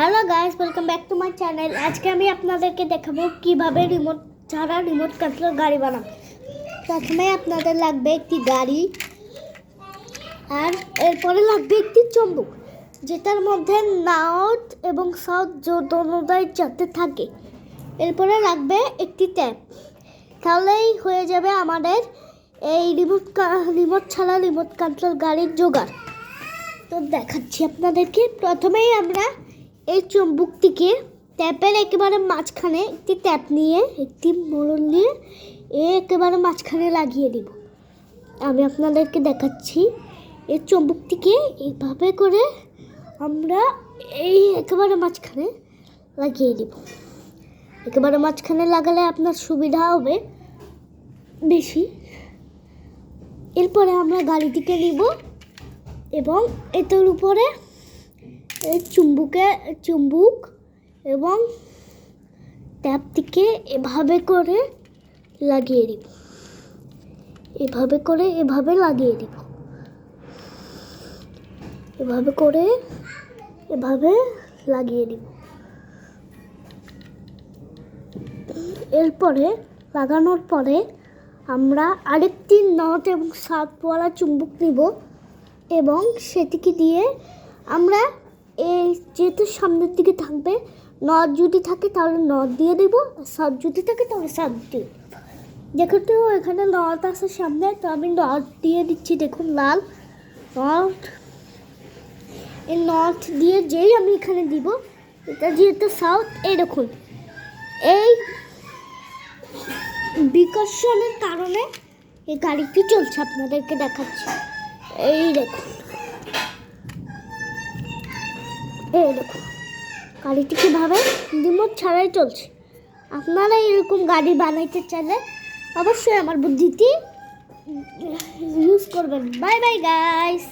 Hello guys, welcome back to my channel. আজকে আমি আপনাদেরকে দেখাবো কিভাবে রিমোট ছাড়া রিমোট কন্ট্রোল গাড়ি বানাবো। প্রথমে আপনাদের লাগবে একটি গাড়ি, আর এরপরে লাগবে একটি চুম্বক, যেটার মধ্যে নর্থ এবং সাউথ দুটোই যাতে থাকে। এরপরে লাগবে একটি ট্যাপ। তাহলেই হয়ে যাবে আমাদের এই রিমোট ছাড়া রিমোট কন্ট্রোল গাড়ির জোগাড়। তো দেখাচ্ছি আপনাদেরকে। প্রথমেই আমরা এই চুম্বকটিকে ট্যাপের একেবারে মাঝখানে একটি ট্যাপ নিয়ে একটি মোড়ল নিয়ে একেবারে মাঝখানে লাগিয়ে দিব। আমি আপনাদেরকে দেখাচ্ছি। এই চুম্বকটিকে এইভাবে করে আমরা এই একেবারে মাঝখানে লাগিয়ে দিব। একেবারে মাঝখানে লাগালে আপনার সুবিধা হবে বেশি। এরপরে আমরা গাড়িটিকে নিব এবং এটার উপরে এই চুম্বক এবং ট্যাপটিকে এভাবে করে লাগিয়ে দিব। এভাবে লাগিয়ে দিব। এভাবে লাগিয়ে দিব। এরপরে লাগানোর পরে আমরা আরেকটি নর্থ এবং সাউথওয়ালা চুম্বক নিব এবং সেটিকে দিয়ে আমরা এই যেহেতু সামনের দিকে থাকবে, নর্থ যদি থাকে তাহলে নর্থ দিয়ে দেব, আর সাউথ যদি থাকে তাহলে সাউথ দিয়ে দেব। দেখুন তো এখানে নর্থ আছে সামনে, তো আমি নর্থ দিয়ে দিচ্ছি। দেখুন লাল নর্থ। এই নর্থ দিয়ে যেই আমি এখানে দিব, এটা যেহেতু সাউথ, এই দেখুন এই বিকর্ষণের কারণে এই গাড়িটি চলছে। আপনাদেরকে দেখাচ্ছি। এই দেখুন গাড়িটি কীভাবে রিমোট ছাড়াই চলছে। আপনারা এরকম গাড়ি বানাইতে চাইলে অবশ্যই আমার বুদ্ধিটি ইউজ করবেন। Bye bye guys.